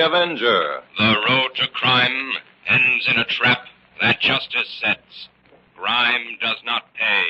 Avenger. The road to crime ends in a trap that justice sets. Crime does not pay.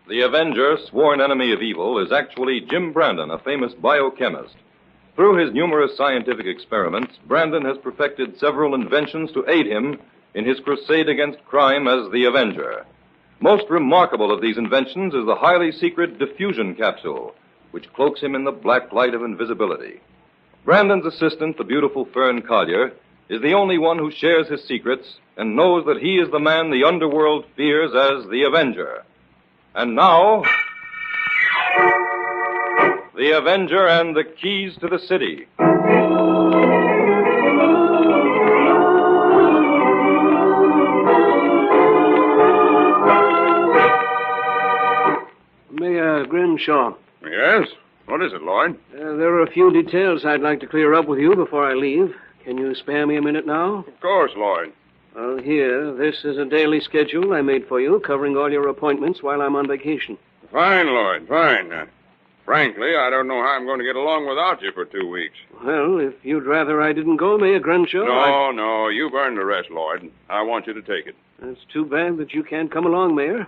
The Avenger, sworn enemy of evil, is actually Jim Brandon, a famous biochemist. Through his numerous scientific experiments, Brandon has perfected several inventions to aid him in his crusade against crime as the Avenger. Most remarkable of these inventions is the highly secret diffusion capsule, which cloaks him in the black light of invisibility. Brandon's assistant, the beautiful Fern Collier, is the only one who shares his secrets and knows that he is the man the underworld fears as the Avenger. And now, the Avenger and the keys to the city. Mayor Grinshaw. Yes? What is it, Lloyd? There are a few details I'd like to clear up with you before I leave. Can you spare me a minute now? Of course, Lloyd. Well, here, this is a daily schedule I made for you, covering all your appointments while I'm on vacation. Fine, Lloyd, fine. Frankly, I don't know how I'm going to get along without you for 2 weeks. Well, if you'd rather I didn't go, Mayor Grinshaw... No, you've earned the rest, Lloyd. I want you to take it. It's too bad that you can't come along, Mayor.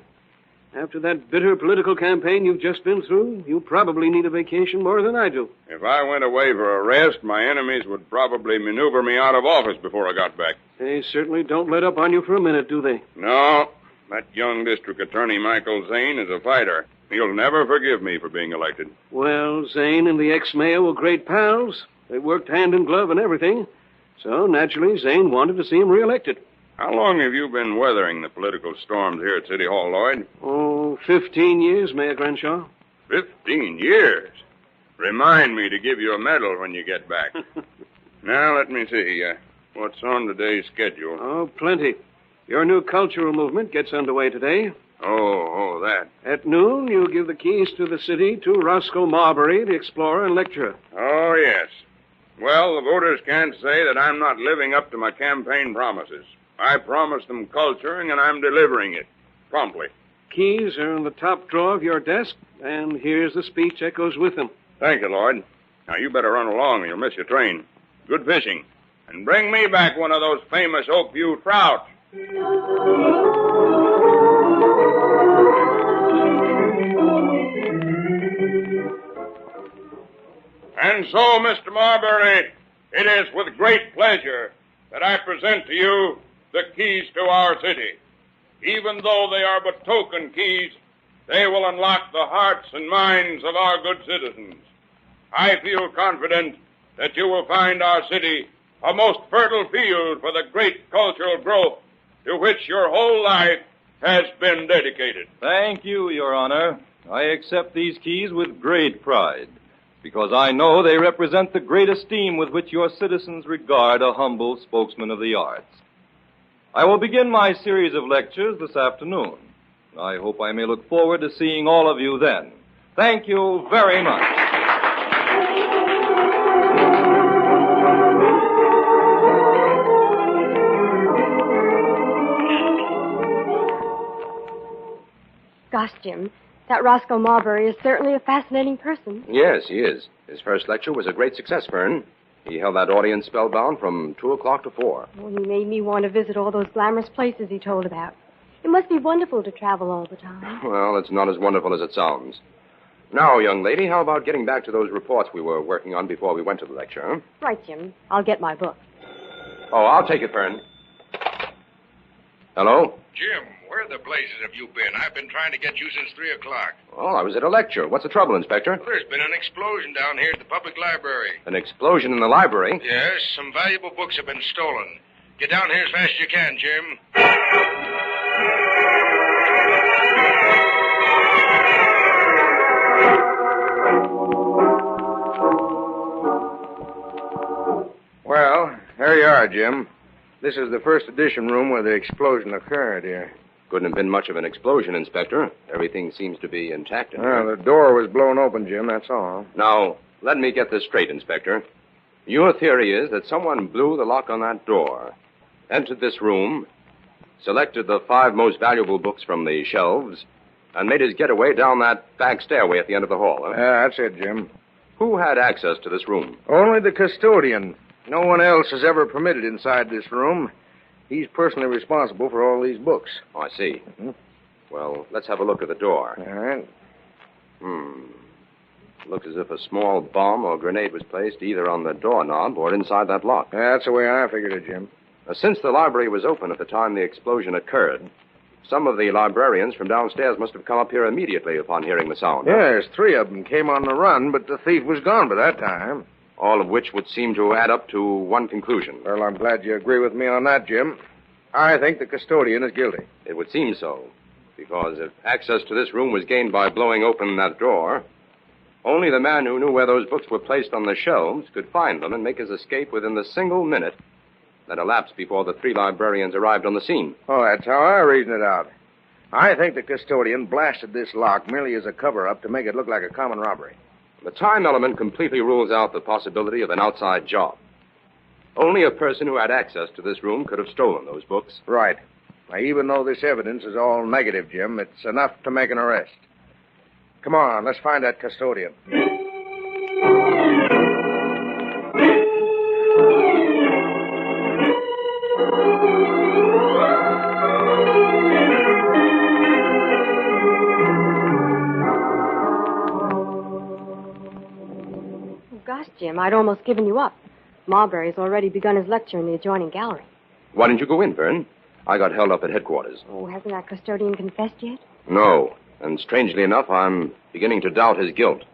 After that bitter political campaign you've just been through, you probably need a vacation more than I do. If I went away for a rest, my enemies would probably maneuver me out of office before I got back. They certainly don't let up on you for a minute, do they? No. That young district attorney, Michael Zane, is a fighter. He'll never forgive me for being elected. Well, Zane and the ex-mayor were great pals. They worked hand in glove and everything. So, naturally, Zane wanted to see him reelected. How long have you been weathering the political storms here at City Hall, Lloyd? 15 years, Mayor Grinshaw. 15 years? Remind me to give you a medal when you get back. Now, let me see. What's on today's schedule? Oh, plenty. Your new cultural movement gets underway today. Oh, that. At noon, you give the keys to the city to Roscoe Marbury, the explorer and lecturer. Oh, yes. Well, the voters can't say that I'm not living up to my campaign promises. I promised them culturing, and I'm delivering it. Promptly. Keys are in the top drawer of your desk, and here's the speech that goes with them. Thank you, Lloyd. Now, you better run along or you'll miss your train. Good fishing. And bring me back one of those famous Oakview trout. And so, Mr. Marbury, it is with great pleasure that I present to you the keys to our city. Even though they are but token keys, they will unlock the hearts and minds of our good citizens. I feel confident that you will find our city a most fertile field for the great cultural growth to which your whole life has been dedicated. Thank you, Your Honor. I accept these keys with great pride, because I know they represent the great esteem with which your citizens regard a humble spokesman of the arts. I will begin my series of lectures this afternoon. I hope I may look forward to seeing all of you then. Thank you very much. Gosh, Jim, that Roscoe Marbury is certainly a fascinating person. Yes, he is. His first lecture was a great success, Fern. He held that audience spellbound from 2 o'clock to 4. Well, he made me want to visit all those glamorous places he told about. It must be wonderful to travel all the time. Well, it's not as wonderful as it sounds. Now, young lady, how about getting back to those reports we were working on before we went to the lecture, huh? Right, Jim. I'll get my book. Oh, I'll take it, Fern. Hello? Jim, where the blazes have you been? I've been trying to get you since 3 o'clock. Well, I was at a lecture. What's the trouble, Inspector? Well, there's been an explosion down here at the public library. An explosion in the library? Yes, some valuable books have been stolen. Get down here as fast as you can, Jim. Well, here you are, Jim. This is the first edition room where the explosion occurred here. Couldn't have been much of an explosion, Inspector. Everything seems to be intact in Well, here. the door was blown open, Jim, that's all. Now, let me get this straight, Inspector. Your theory is that someone blew the lock on that door, entered this room, selected the 5 most valuable books from the shelves, and made his getaway down that back stairway at the end of the hall, huh? Yeah, that's it, Jim. Who had access to this room? Only the custodian. No one else is ever permitted inside this room. He's personally responsible for all these books. Oh, I see. Mm-hmm. Well, let's have a look at the door. All right. Looks as if a small bomb or grenade was placed either on the doorknob or inside that lock. That's the way I figured it, Jim. Since the library was open at the time the explosion occurred, some of the librarians from downstairs must have come up here immediately upon hearing the sound. Yes, 3 of them came on the run, but the thief was gone by that time. All of which would seem to add up to one conclusion. Well, I'm glad you agree with me on that, Jim. I think the custodian is guilty. It would seem so, because if access to this room was gained by blowing open that door, only the man who knew where those books were placed on the shelves could find them and make his escape within the single minute that elapsed before the 3 librarians arrived on the scene. Oh, that's how I reason it out. I think the custodian blasted this lock merely as a cover-up to make it look like a common robbery. The time element completely rules out the possibility of an outside job. Only a person who had access to this room could have stolen those books. Right. Now, even though this evidence is all negative, Jim, it's enough to make an arrest. Come on, let's find that custodian. Gosh, Jim, I'd almost given you up. Marbury's already begun his lecture in the adjoining gallery. Why didn't you go in, Vern? I got held up at headquarters. Oh, hasn't that custodian confessed yet? No, and strangely enough, I'm beginning to doubt his guilt.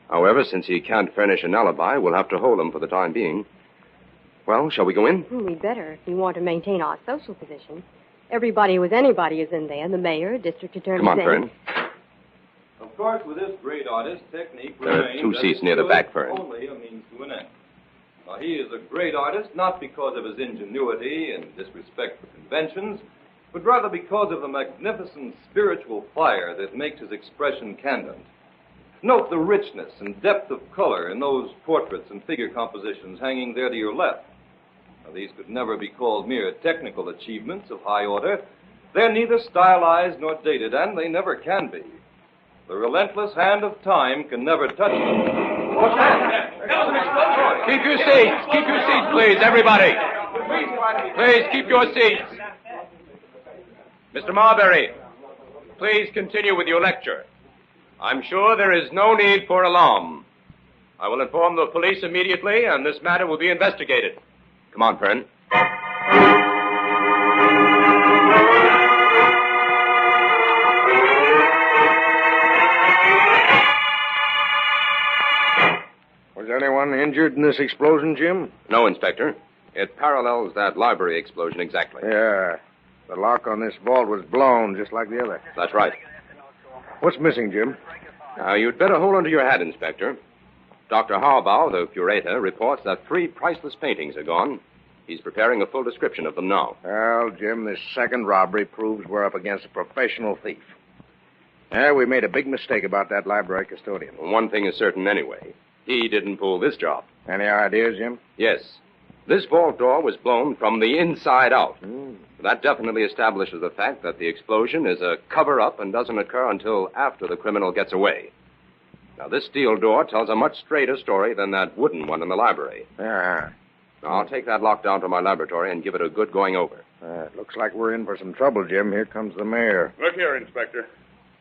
However, since he can't furnish an alibi, we'll have to hold him for the time being. Well, shall we go in? We'd better if we want to maintain our social position. Everybody with anybody is in there. The mayor, district attorney. Come on, Fern. Of course, with this great artist, technique There are remains 2 that seats it's near the good back, Fern. Only a means to an end. Now, he is a great artist not because of his ingenuity and disrespect for conventions, but rather because of the magnificent spiritual fire that makes his expression candid. Note the richness and depth of color in those portraits and figure compositions hanging there to your left. Now, these could never be called mere technical achievements of high order. They're neither stylized nor dated, and they never can be. The relentless hand of time can never touch them. Keep your seats. Keep your seats, please, everybody. Please keep your seats. Mr. Marbury, please continue with your lecture. I'm sure there is no need for alarm. I will inform the police immediately, and this matter will be investigated. Come on, Fern. Was anyone injured in this explosion, Jim? No, Inspector. It parallels that library explosion exactly. Yeah. The lock on this vault was blown just like the other. That's right. What's missing, Jim? Now, you'd better hold on to your hat, Inspector. Dr. Harbaugh, the curator, reports that 3 priceless paintings are gone. He's preparing a full description of them now. Well, Jim, this second robbery proves we're up against a professional thief. Yeah, we made a big mistake about that library custodian. One thing is certain anyway. He didn't pull this job. Any ideas, Jim? Yes. This vault door was blown from the inside out. That definitely establishes the fact that the explosion is a cover-up and doesn't occur until after the criminal gets away. Now, this steel door tells a much straighter story than that wooden one in the library. Yeah. Now, I'll take that lock down to my laboratory and give it a good going over. It looks like we're in for some trouble, Jim. Here comes the mayor. Look here, Inspector.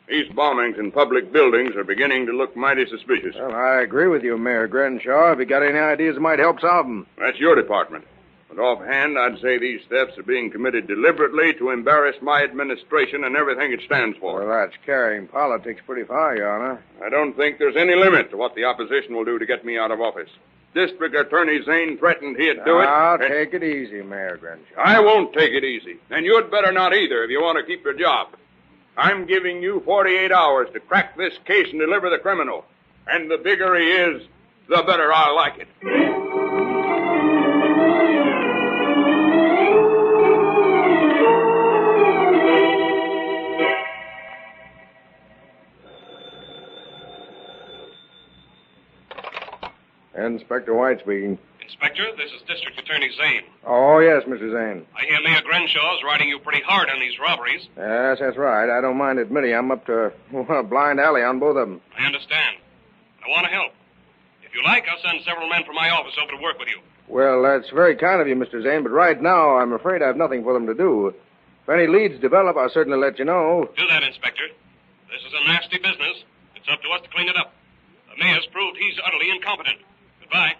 These bombings in public buildings are beginning to look mighty suspicious. Well, I agree with you, Mayor Grenshaw. If you got any ideas that might help solve them. That's your department. But offhand, I'd say these thefts are being committed deliberately to embarrass my administration and everything it stands for. Well, that's carrying politics pretty far, Your Honor. I don't think there's any limit to what the opposition will do to get me out of office. District Attorney Zane threatened he'd do it. Now, take it easy, Mayor Grenshaw. I won't take it easy. And you'd better not either if you want to keep your job. I'm giving you 48 hours to crack this case and deliver the criminal. And the bigger he is, the better I'll like it. Inspector White speaking. Inspector, this is District Attorney Zane. Oh, yes, Mr. Zane. I hear Mayor Grenshaw's riding you pretty hard on these robberies. Yes, that's right. I don't mind admitting I'm up to a blind alley on both of them. I understand. I want to help. If you like, I'll send several men from my office over to work with you. Well, that's very kind of you, Mr. Zane, but right now I'm afraid I have nothing for them to do. If any leads develop, I'll certainly let you know. Do that, Inspector. This is a nasty business. It's up to us to clean it up. The mayor's proved he's utterly incompetent. Goodbye.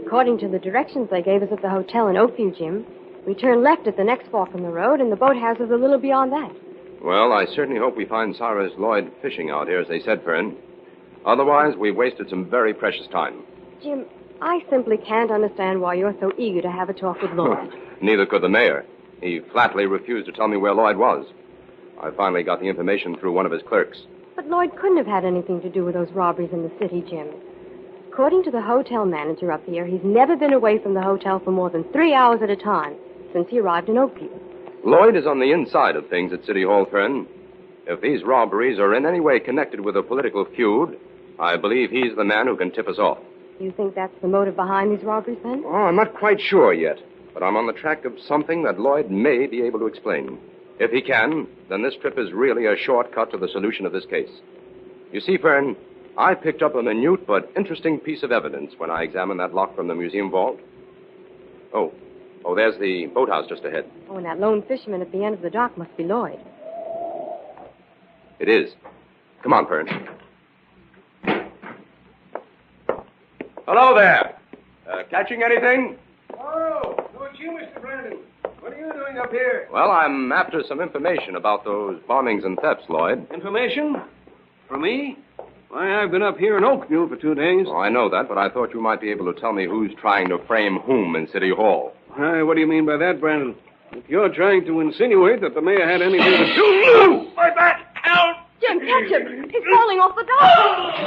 According to the directions they gave us at the hotel in Oakview, Jim, we turn left at the next fork in the road, and the boathouse is a little beyond that. Well, I certainly hope we find Cyrus Lloyd fishing out here, as they said, Fern. Otherwise, we've wasted some very precious time. Jim, I simply can't understand why you're so eager to have a talk with Lloyd. Neither could the mayor. He flatly refused to tell me where Lloyd was. I finally got the information through one of his clerks. But Lloyd couldn't have had anything to do with those robberies in the city, Jim. According to the hotel manager up here, he's never been away from the hotel for more than 3 hours at a time since he arrived in Oakview. Lloyd is on the inside of things at City Hall, Fern. If these robberies are in any way connected with a political feud, I believe he's the man who can tip us off. You think that's the motive behind these robberies, then? Oh, I'm not quite sure yet, but I'm on the track of something that Lloyd may be able to explain. If he can, then this trip is really a shortcut to the solution of this case. You see, Fern, I picked up a minute but interesting piece of evidence when I examined that lock from the museum vault. Oh, there's the boathouse just ahead. Oh, and that lone fisherman at the end of the dock must be Lloyd. It is. Come on, Fern. Hello there. Catching anything? Oh, it's you, Mr. Brandon. What are you doing up here? Well, I'm after some information about those bombings and thefts, Lloyd. Information? For me? Why, I've been up here in Oakview for 2 days. Oh, I know that, but I thought you might be able to tell me who's trying to frame whom in City Hall. What do you mean by that, Brandon? If you're trying to insinuate that the mayor had anything to do... My back! Help! Jim, catch him! He's falling off the dock!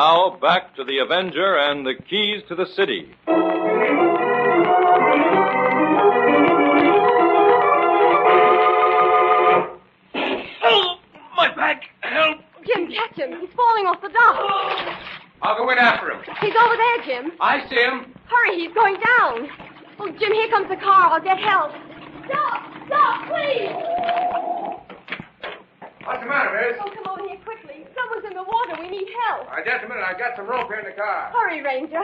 Now, back to the Avenger and the keys to the city. Help! My back! Help! Jim, catch him. He's falling off the dock. I'll go in after him. He's over there, Jim. I see him. Hurry, he's going down. Oh, Jim, here comes the car. I'll get help. Stop, please. What's the matter, miss? Oh, come over here quickly. Someone's in the water. We need help. Just a minute. I've got some rope here in the car. Hurry, Ranger.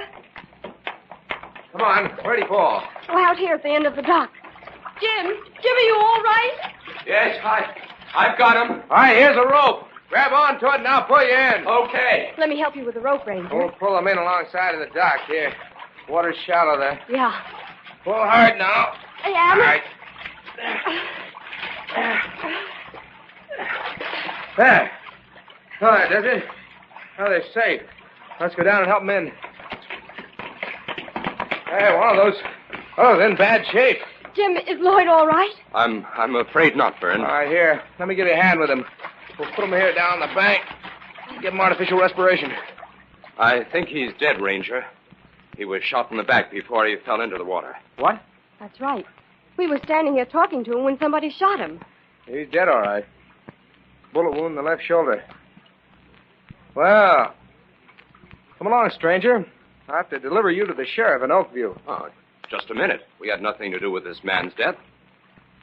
Come on. Where'd he fall? Oh, out here at the end of the dock. Jim, are you all right? Yes, I've got him. All right, here's a rope. Grab on to it and I'll pull you in. Okay. Let me help you with the rope, Ranger. We'll pull them in alongside of the dock here. Water's shallow there. Yeah. Pull hard now. I am. All right. There. Oh, that does it. Now they're safe. Let's go down and help them in. Hey, one of those. Oh, they're in bad shape. Jim, is Lloyd all right? I'm afraid not, Fern. All right, here. Let me give you a hand with him. We'll put him here down the bank. Give him artificial respiration. I think he's dead, Ranger. He was shot in the back before he fell into the water. What? That's right. We were standing here talking to him when somebody shot him. He's dead, all right. Bullet wound in the left shoulder. Well, come along, stranger. I'll have to deliver you to the sheriff in Oakview. Oh, just a minute. We had nothing to do with this man's death.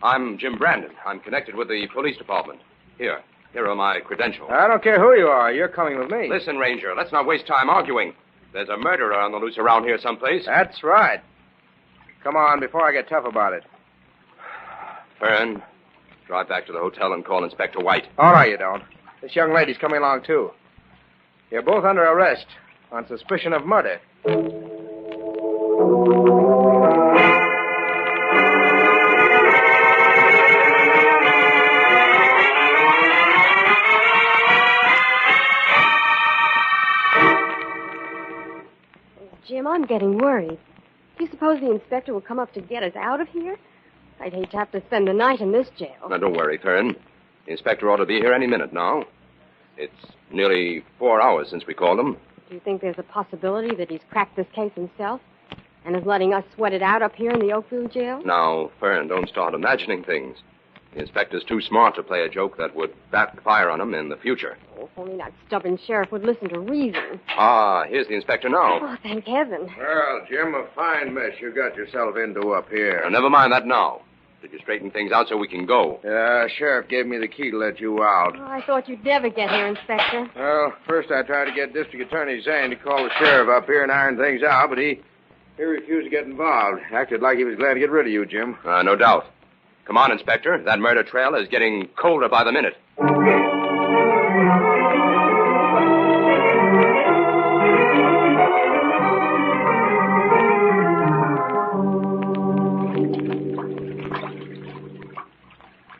I'm Jim Brandon. I'm connected with the police department. Here are my credentials. I don't care who you are. You're coming with me. Listen, Ranger, let's not waste time arguing. There's a murderer on the loose around here someplace. That's right. Come on, before I get tough about it. Fern, drive back to the hotel and call Inspector White. Oh, no, you don't. This young lady's coming along, too. You're both under arrest on suspicion of murder. Jim, I'm getting worried. Do you suppose the inspector will come up to get us out of here? I'd hate to have to spend the night in this jail. Now, don't worry, Fern. The inspector ought to be here any minute now. It's nearly 4 hours since we called him. Do you think there's a possibility that he's cracked this case himself and is letting us sweat it out up here in the Oakview jail? Now, Fern, don't start imagining things. The inspector's too smart to play a joke that would backfire on him in the future. Oh, if only that stubborn sheriff would listen to reason. Ah, here's the inspector now. Oh, thank heaven. Well, Jim, a fine mess you got yourself into up here. Now, never mind that now. Did you straighten things out so we can go? Sheriff gave me the key to let you out. Oh, I thought you'd never get here, Inspector. Well, first I tried to get District Attorney Zane to call the sheriff up here and iron things out, but he refused to get involved. Acted like he was glad to get rid of you, Jim. No doubt. Come on, Inspector. That murder trail is getting colder by the minute.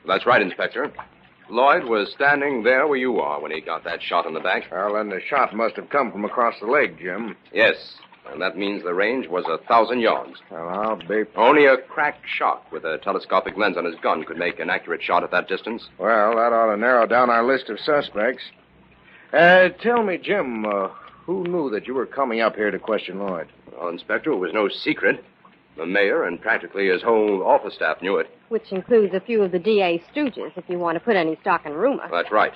That's right, Inspector. Lloyd was standing there where you are when he got that shot in the back. Well, then the shot must have come from across the lake, Jim. Yes, and that means the range was 1,000 yards. Well, I'll be... Only a cracked shot with a telescopic lens on his gun could make an accurate shot at that distance. Well, that ought to narrow down our list of suspects. Tell me, Jim, who knew that you were coming up here to question Lloyd? Well, Inspector, it was no secret. The mayor and practically his whole office staff knew it. Which includes a few of the DA's stooges, if you want to put any stock in rumor. That's right.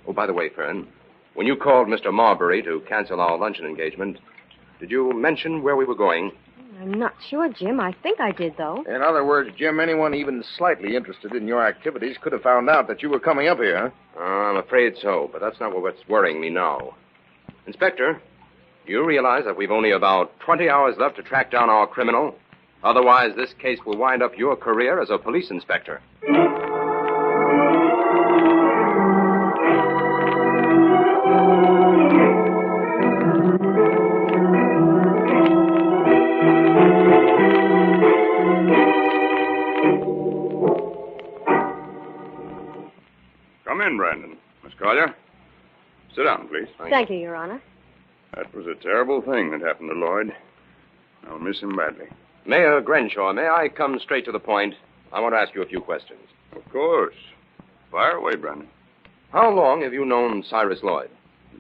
Oh, by the way, Fern, when you called Mr. Marbury to cancel our luncheon engagement, did you mention where we were going? I'm not sure, Jim. I think I did, though. In other words, Jim, anyone even slightly interested in your activities could have found out that you were coming up here, huh? I'm afraid so, but that's not what's worrying me now. Inspector, do you realize that we've only about 20 hours left to track down our criminal? Otherwise, this case will wind up your career as a police inspector. Come in, Brandon. Miss Collier. Sit down, please. Thank you, Your Honor. That was a terrible thing that happened to Lloyd. I'll miss him badly. Mayor Grenshaw, may I come straight to the point? I want to ask you a few questions. Of course. Fire away, Brandon. How long have you known Cyrus Lloyd?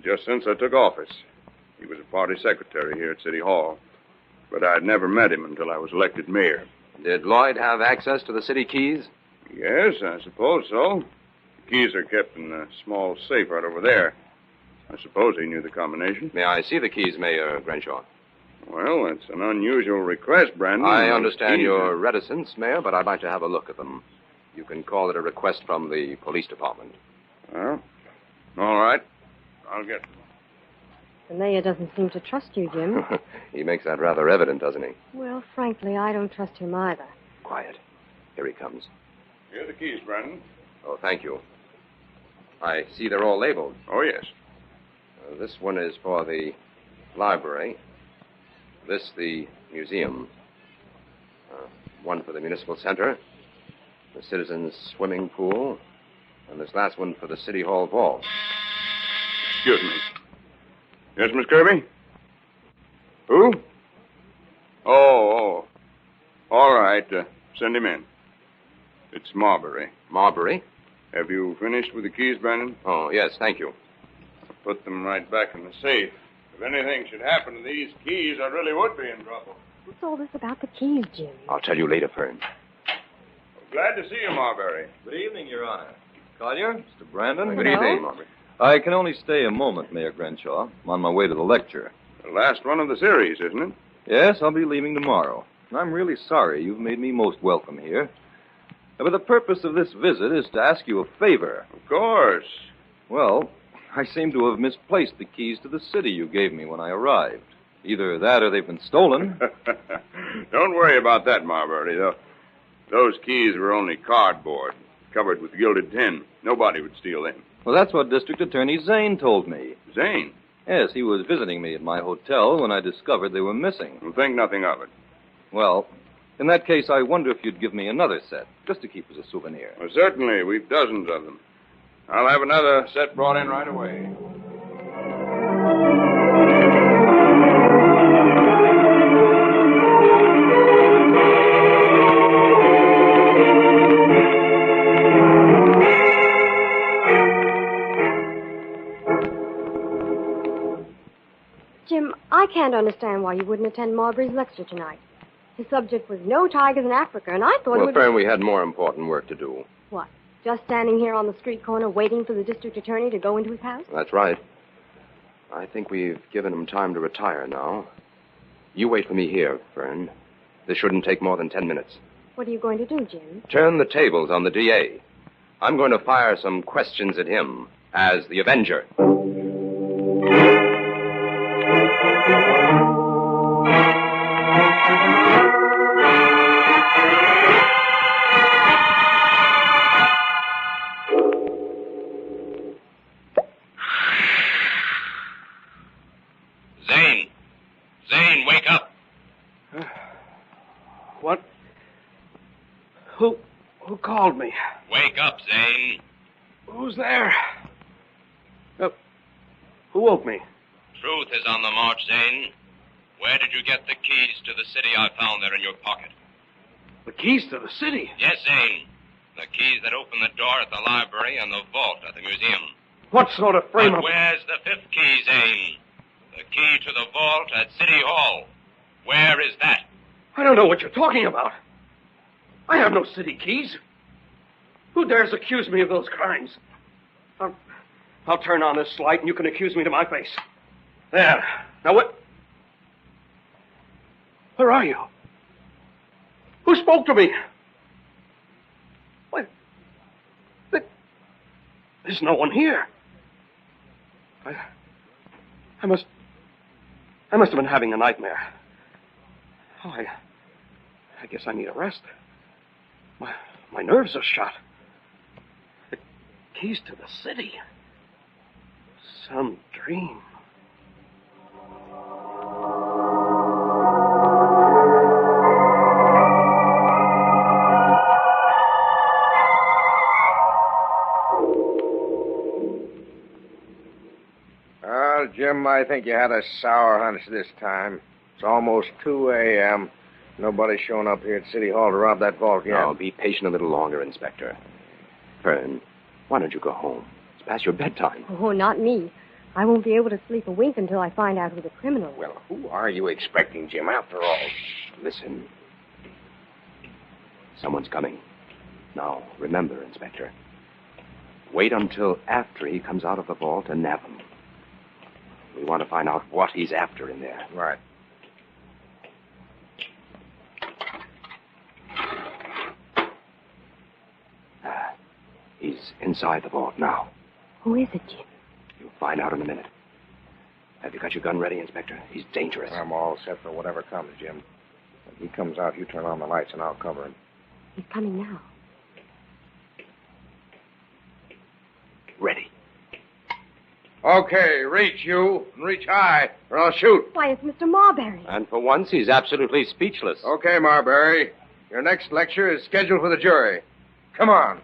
Just since I took office. He was a party secretary here at City Hall. But I'd never met him until I was elected mayor. Did Lloyd have access to the city keys? Yes, I suppose so. The keys are kept in a small safe right over there. I suppose he knew the combination. May I see the keys, Mayor Grenshaw? Well, it's an unusual request, Brandon. I understand your reticence, Mayor, but I'd like to have a look at them. You can call it a request from the police department. Well, all right. I'll get them. The mayor doesn't seem to trust you, Jim. He makes that rather evident, doesn't he? Well, frankly, I don't trust him either. Quiet. Here he comes. Here are the keys, Brandon. Oh, thank you. I see they're all labeled. Oh, yes. This one is for the library. This, the museum. One for the municipal center. The citizens' swimming pool. And this last one for the city hall vault. Excuse me. Yes, Miss Kirby? Who? Oh. All right. Send him in. It's Marbury. Marbury? Have you finished with the keys, Brandon? Oh, yes, thank you. I'll put them right back in the safe. If anything should happen to these keys, I really would be in trouble. What's all this about the keys, Jim? I'll tell you later, Fern. Well, glad to see you, Marbury. Good evening, Your Honor. Collier, Mr. Brandon. Good evening, Marbury. I can only stay a moment, Mayor Grenshaw. I'm on my way to the lecture. The last one of the series, isn't it? Yes, I'll be leaving tomorrow. I'm really sorry. You've made me most welcome here. But the purpose of this visit is to ask you a favor. Of course. Well, I seem to have misplaced the keys to the city you gave me when I arrived. Either that or they've been stolen. Don't worry about that, Marbury. Those keys were only cardboard, covered with gilded tin. Nobody would steal them. Well, that's what District Attorney Zane told me. Zane? Yes, he was visiting me at my hotel when I discovered they were missing. Well, think nothing of it. Well, in that case, I wonder if you'd give me another set, just to keep as a souvenir. Well, certainly. We've dozens of them. I'll have another set brought in right away. Jim, I can't understand why you wouldn't attend Marbury's lecture tonight. His subject was No Tigers in Africa, and I thought it Well, would... Fern, we had more important work to do. What? Just standing here on the street corner waiting for the district attorney to go into his house? That's right. I think we've given him time to retire now. You wait for me here, Fern. This shouldn't take more than 10 minutes. What are you going to do, Jim? Turn the tables on the DA. I'm going to fire some questions at him as the Avenger. Zane, wake up. What? Who called me? Wake up, Zane. Who's there? Who woke me? Truth is on the march, Zane. Where did you get the keys to the city I found there in your pocket? The keys to the city? Yes, Zane. The keys that open the door at the library and the vault at the museum. What sort of frame But up? where's the fifth key, Zane? The key to the vault at City Hall. Where is that? I don't know what you're talking about. I have no city keys. Who dares accuse me of those crimes? I'll turn on this light and you can accuse me to my face. There. Now what? Where are you? Who spoke to me? What? There's no one here. I must have been having a nightmare. Oh, I guess I need a rest. My nerves are shot. The keys to the city. Some dream. Well, Jim, I think you had a sour hunch this time. It's almost 2 a.m. Nobody's shown up here at City Hall to rob that vault yet. Now, be patient a little longer, Inspector. Fern, why don't you go home? It's past your bedtime. Oh, not me. I won't be able to sleep a wink until I find out who the criminal is. Well, who are you expecting, Jim, after all? Listen. Someone's coming. Now, remember, Inspector. Wait until after he comes out of the vault and nab him. We want to find out what he's after in there. Right. He's inside the vault now. Who is it, Jim? You'll find out in a minute. Have you got your gun ready, Inspector? He's dangerous. I'm all set for whatever comes, Jim. When he comes out, you turn on the lights and I'll cover him. He's coming now. Ready. Okay, reach you, and reach high, or I'll shoot. Why, it's Mr. Marbury. And for once, he's absolutely speechless. Okay, Marbury. Your next lecture is scheduled for the jury. Come on.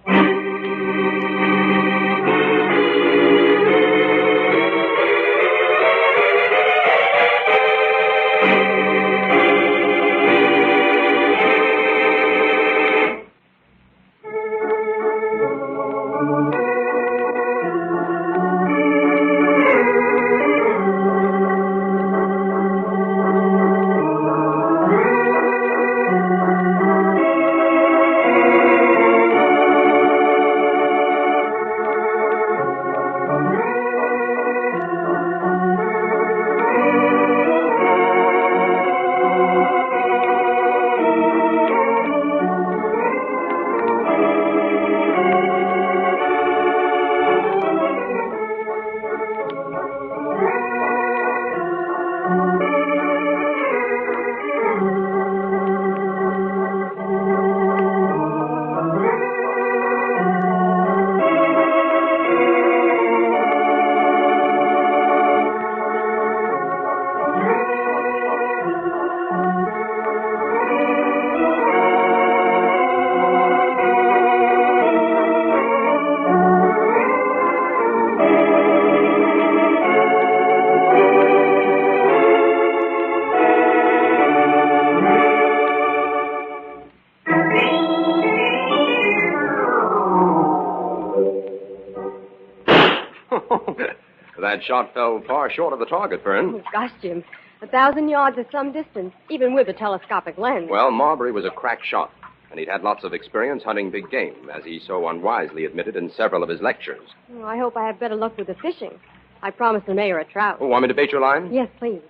That shot fell far short of the target, Fern. Oh, gosh, Jim. 1,000 yards is some distance, even with a telescopic lens. Well, Marbury was a crack shot, and he'd had lots of experience hunting big game, as he so unwisely admitted in several of his lectures. Oh, I hope I have better luck with the fishing. I promised the mayor a trout. Oh, want me to bait your line? Yes, please.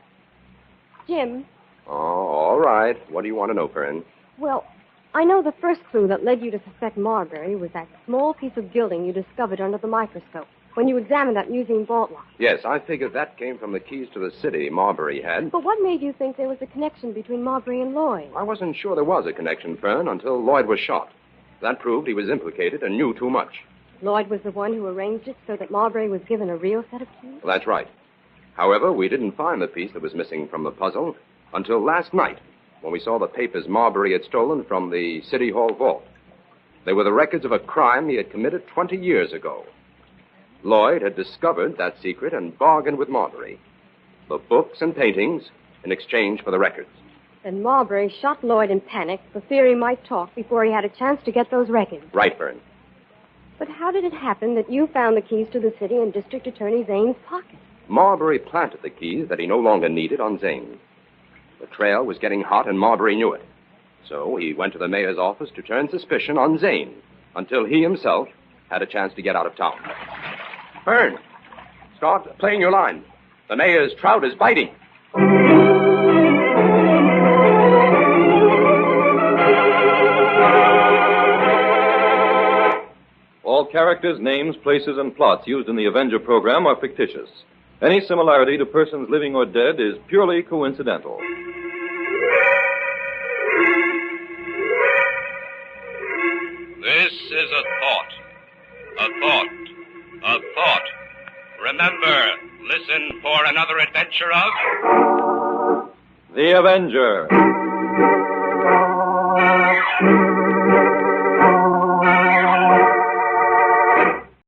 Jim. Oh, all right. What do you want to know, Fern? Well, I know the first clue that led you to suspect Marbury was that small piece of gilding you discovered under the microscope when you examined that museum vault lock. Yes, I figured that came from the keys to the city Marbury had. But what made you think there was a connection between Marbury and Lloyd? I wasn't sure there was a connection, Fern, until Lloyd was shot. That proved he was implicated and knew too much. Lloyd was the one who arranged it so that Marbury was given a real set of keys? Well, that's right. However, we didn't find the piece that was missing from the puzzle until last night, when we saw the papers Marbury had stolen from the City Hall vault. They were the records of a crime he had committed 20 years ago. Lloyd had discovered that secret and bargained with Marbury. The books and paintings in exchange for the records. Then Marbury shot Lloyd in panic for fear he might talk before he had a chance to get those records. Right, Fern. But how did it happen that you found the keys to the city in District Attorney Zane's pocket? Marbury planted the keys that he no longer needed on Zane. The trail was getting hot, and Marbury knew it. So he went to the mayor's office to turn suspicion on Zane until he himself had a chance to get out of town. Fern, start playing your line. The mayor's trout is biting. All characters, names, places, and plots used in the Avenger program are fictitious. Any similarity to persons living or dead is purely coincidental. This is a thought. A thought. A thought. Remember, listen for another adventure of... The Avenger.